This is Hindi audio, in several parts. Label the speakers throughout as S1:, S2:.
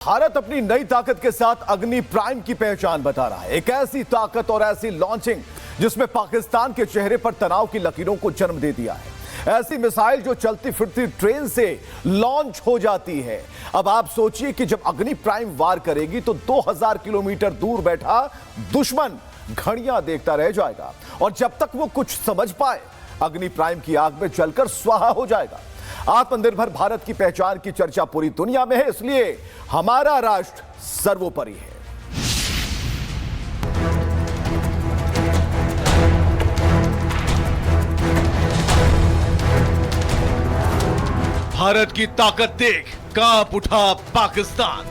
S1: भारत अपनी नई ताकत के साथ अग्नि प्राइम की पहचान बता रहा है। एक ऐसी ताकत और ऐसी लॉन्चिंग जिसमें पाकिस्तान के चेहरे पर तनाव की लकीरों को जन्म दे दिया है। ऐसी मिसाइल जो चलती फिरती ट्रेन से लॉन्च हो जाती है। अब आप सोचिए कि जब अग्नि प्राइम वार करेगी तो 2000 किलोमीटर दूर बैठा दुश्मन घड़ियां देखता रह जाएगा और जब तक वो कुछ समझ पाए अग्नि प्राइम की आग में जलकर स्वाहा हो जाएगा। आत्मनिर्भर भारत की पहचान की चर्चा पूरी दुनिया में है, इसलिए हमारा राष्ट्र सर्वोपरि है।
S2: भारत की ताकत देख कांप उठा पाकिस्तान।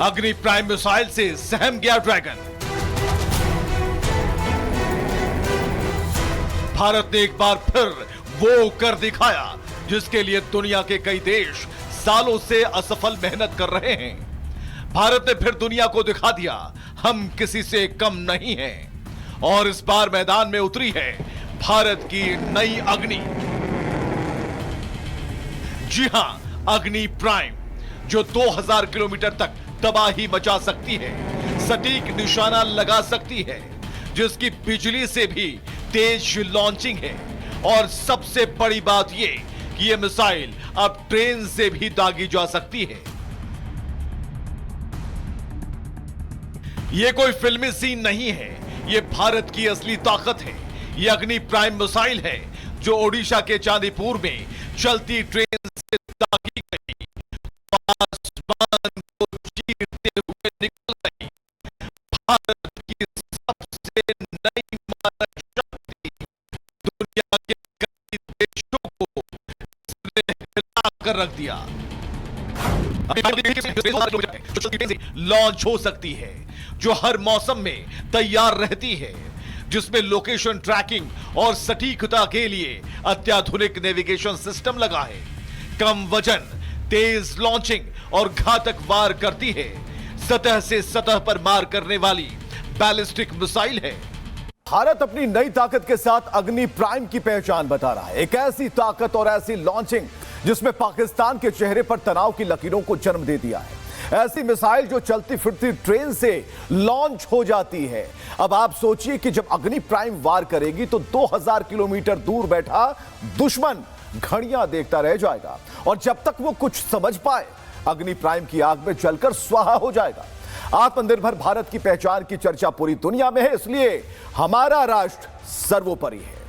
S2: अग्नि प्राइम मिसाइल से सहम गया ड्रैगन। भारत ने एक बार फिर वो कर दिखाया जिसके लिए दुनिया के कई देश सालों से असफल मेहनत कर रहे हैं। भारत ने फिर दुनिया को दिखा दिया हम किसी से कम नहीं हैं और इस बार मैदान में उतरी है भारत की नई अग्नि। जी हां, अग्नि प्राइम जो 2000 किलोमीटर तक तबाही मचा सकती है, सटीक निशाना लगा सकती है, जिसकी बिजली से भी तेज लॉन्चिंग है और सबसे बड़ी बात यह कि यह मिसाइल अब ट्रेन से भी दागी जा सकती है। यह कोई फिल्मी सीन नहीं है, यह भारत की असली ताकत है। यह अग्नि प्राइम मिसाइल है जो ओडिशा के चांदीपुर में चलती ट्रेन से दागी गई, आसमान को चीरते हुए निकल रही भारत की सबसे नई मारक शक्ति दुनिया के कई देशों को हिला कर रख दिया। लॉन्च हो सकती है, जो हर मौसम में तैयार रहती है, जिसमें लोकेशन ट्रैकिंग और सटीकता के लिए अत्याधुनिक नेविगेशन सिस्टम लगा है। कम वजन, तेज लॉन्चिंग और घातक वार करती है। सतह से सतह पर मार करने वाली बैलिस्टिक मिसाइल है।
S1: भारत अपनी नई ताकत के साथ अग्नि प्राइम की पहचान बता रहा है। एक ऐसी ताकत और ऐसी लॉन्चिंग जिसमें पाकिस्तान के चेहरे पर तनाव की लकीरों को जन्म दे दिया है। ऐसी मिसाइल जो चलती फिरती ट्रेन से लॉन्च हो जाती है। अब आप सोचिए कि जब अग्नि प्राइम वार करेगी तो 2000 किलोमीटर दूर बैठा दुश्मन घड़ियां देखता रह जाएगा और जब तक वो कुछ समझ पाए अग्नि प्राइम की आग में जलकर स्वाहा हो जाएगा। आत्मनिर्भर भारत की पहचान की चर्चा पूरी दुनिया में है, इसलिए हमारा राष्ट्र सर्वोपरि है।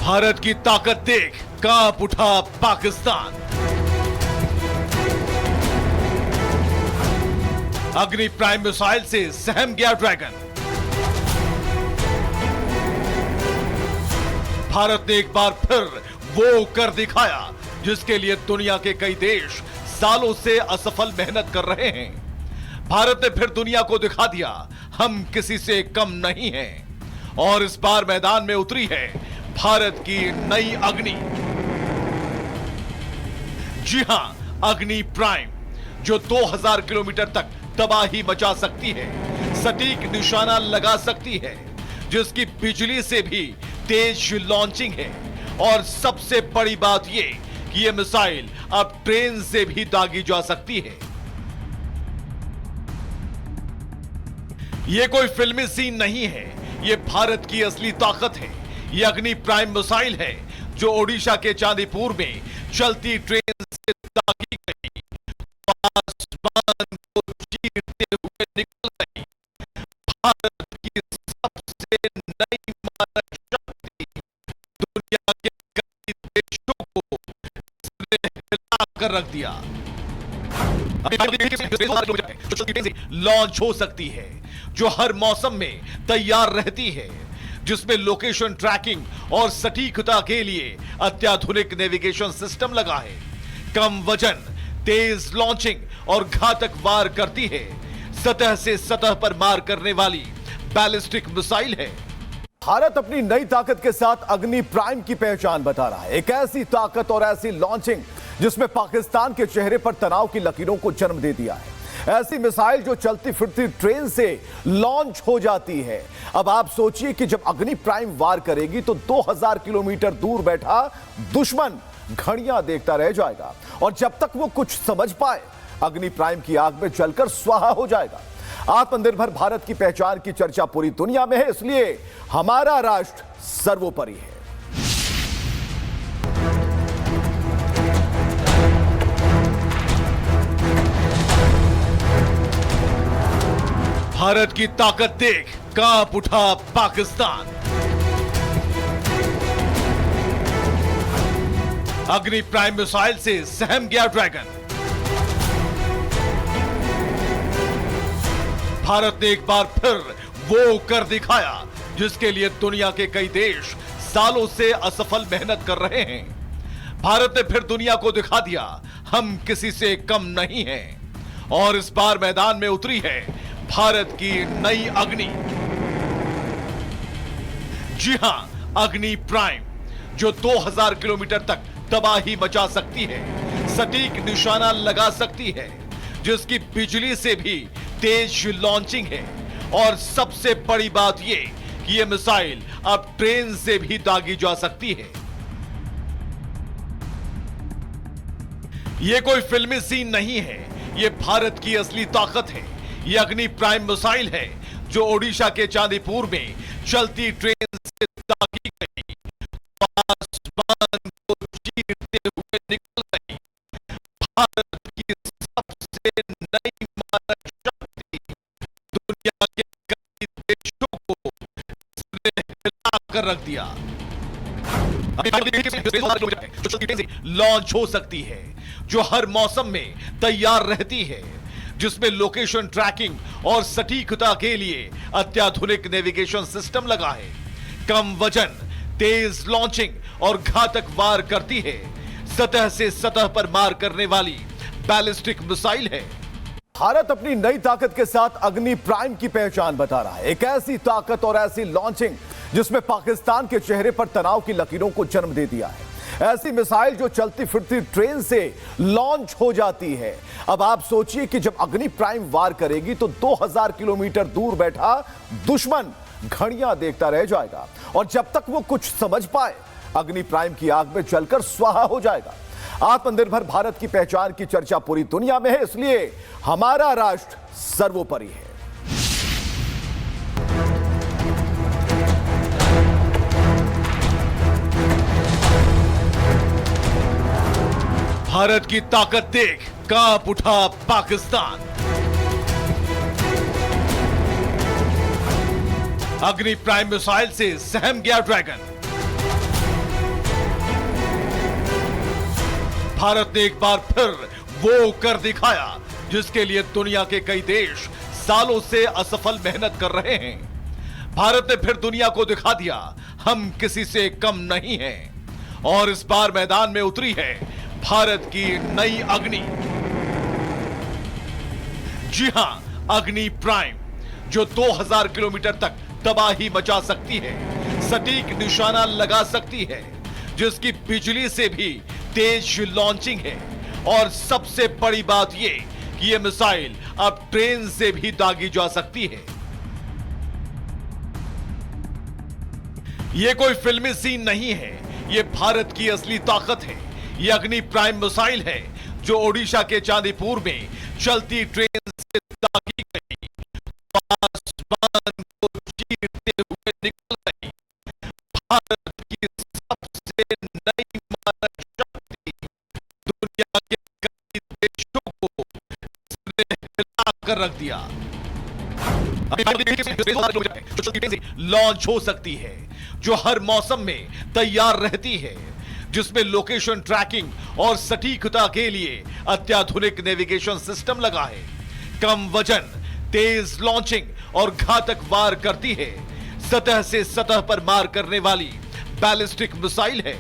S2: भारत की ताकत देख कांप उठा पाकिस्तान। अग्नि प्राइम मिसाइल से सहम गया ड्रैगन। भारत ने एक बार फिर वो कर दिखाया जिसके लिए दुनिया के कई देश सालों से असफल मेहनत कर रहे हैं। भारत ने फिर दुनिया को दिखा दिया हम किसी से कम नहीं हैं और इस बार मैदान में उतरी है भारत की नई अग्नि। जी हां, अग्नि प्राइम जो 2000 किलोमीटर तक तबाही मचा सकती है, सटीक निशाना लगा सकती है, जिसकी बिजली से भी तेज लॉन्चिंग है और सबसे बड़ी बात यह कि यह मिसाइल अब ट्रेन से भी दागी जा सकती है। यह कोई फिल्मी सीन नहीं है, यह भारत की असली ताकत है। यह अग्नि प्राइम मिसाइल है जो ओडिशा के चांदीपुर में चलती ट्रेन से दागी गई, आसमान को चीरते हुए निकल रही भारत की सबसे नई मारक शक्ति दुनिया के कई देशों को हिला कर रख दिया। लॉन्च हो सकती है, जो हर मौसम में तैयार रहती है, जिसमें लोकेशन ट्रैकिंग और सटीकता के लिए अत्याधुनिक नेविगेशन सिस्टम लगा है। कम वजन, तेज लॉन्चिंग और घातक वार करती है। सतह से सतह पर मार करने वाली बैलिस्टिक मिसाइल है।
S1: भारत अपनी नई ताकत के साथ अग्नि प्राइम की पहचान बता रहा है। एक ऐसी ताकत और ऐसी लॉन्चिंग जिसमें पाकिस्तान के चेहरे पर तनाव की लकीरों को जन्म दे दिया है। ऐसी मिसाइल जो चलती फिरती ट्रेन से लॉन्च हो जाती है। अब आप सोचिए कि जब अग्नि प्राइम वार करेगी तो 2000 किलोमीटर दूर बैठा दुश्मन घड़ियां देखता रह जाएगा और जब तक वो कुछ समझ पाए अग्नि प्राइम की आग में जलकर स्वाहा हो जाएगा। आत्मनिर्भर भारत की पहचान की चर्चा पूरी दुनिया में है, इसलिए हमारा राष्ट्र सर्वोपरि है।
S2: भारत की ताकत देख कांप उठा पाकिस्तान। अग्नि प्राइम मिसाइल से सहम गया ड्रैगन। भारत ने एक बार फिर वो कर दिखाया जिसके लिए दुनिया के कई देश सालों से असफल मेहनत कर रहे हैं। भारत ने फिर दुनिया को दिखा दिया हम किसी से कम नहीं हैं और इस बार मैदान में उतरी है भारत की नई अग्नि। जी हां, अग्नि प्राइम जो 2000 किलोमीटर तक तबाही मचा सकती है, सटीक निशाना लगा सकती है, जिसकी बिजली से भी तेज लॉन्चिंग है और सबसे बड़ी बात यह कि यह मिसाइल अब ट्रेन से भी दागी जा सकती है। यह कोई फिल्मी सीन नहीं है, यह भारत की असली ताकत है। यह अग्नि प्राइम मिसाइल है जो ओडिशा के चांदीपुर में चलती ट्रेन से दागी गई, आसमान को चीरते हुए निकल गई। भारत की सबसे नई मारक शक्ति दुनिया के कई देशों को हिला कर रख दिया। लॉन्च हो सकती है, जो हर मौसम में तैयार रहती है, जिसमें लोकेशन ट्रैकिंग और सटीकता के लिए अत्याधुनिक नेविगेशन सिस्टम लगा है। कम वजन, तेज लॉन्चिंग और घातक वार करती है। सतह से सतह पर मार करने वाली बैलिस्टिक मिसाइल है।
S1: भारत अपनी नई ताकत के साथ अग्नि प्राइम की पहचान बता रहा है। एक ऐसी ताकत और ऐसी लॉन्चिंग जिसमें पाकिस्तान के चेहरे पर तनाव की लकीरों को जन्म दे दिया है। ऐसी मिसाइल जो चलती फिरती ट्रेन से लॉन्च हो जाती है। अब आप सोचिए कि जब अग्नि प्राइम वार करेगी तो 2000 किलोमीटर दूर बैठा दुश्मन घड़ियां देखता रह जाएगा और जब तक वो कुछ समझ पाए अग्नि प्राइम की आग में जलकर स्वाहा हो जाएगा। आत्मनिर्भर भारत की पहचान की चर्चा पूरी दुनिया में है, इसलिए हमारा राष्ट्र सर्वोपरि है।
S2: भारत की ताकत देख कांप उठा पाकिस्तान। अग्नि प्राइम मिसाइल से सहम गया ड्रैगन। भारत ने एक बार फिर वो कर दिखाया जिसके लिए दुनिया के कई देश सालों से असफल मेहनत कर रहे हैं। भारत ने फिर दुनिया को दिखा दिया हम किसी से कम नहीं हैं और इस बार मैदान में उतरी है भारत की नई अग्नि। जी हां, अग्नि प्राइम जो 2000 किलोमीटर तक तबाही मचा सकती है, सटीक निशाना लगा सकती है, जिसकी बिजली से भी तेज लॉन्चिंग है और सबसे बड़ी बात यह कि यह मिसाइल अब ट्रेन से भी दागी जा सकती है। यह कोई फिल्मी सीन नहीं है, यह भारत की असली ताकत है। यह अग्नि प्राइम मिसाइल है जो ओडिशा के चांदीपुर में चलती ट्रेन से दागी गई, आसमान को चीरते हुए निकल गई। भारत की सबसे नई मारक शक्ति दुनिया के कई देशों को हिला कर रख दिया। लॉन्च हो सकती है, जो हर मौसम में तैयार रहती है, जिसमें लोकेशन ट्रैकिंग और सटीकता के लिए अत्याधुनिक नेविगेशन सिस्टम लगा है। कम वजन, तेज लॉन्चिंग और घातक वार करती है। सतह से सतह पर मार करने वाली बैलिस्टिक मिसाइल है।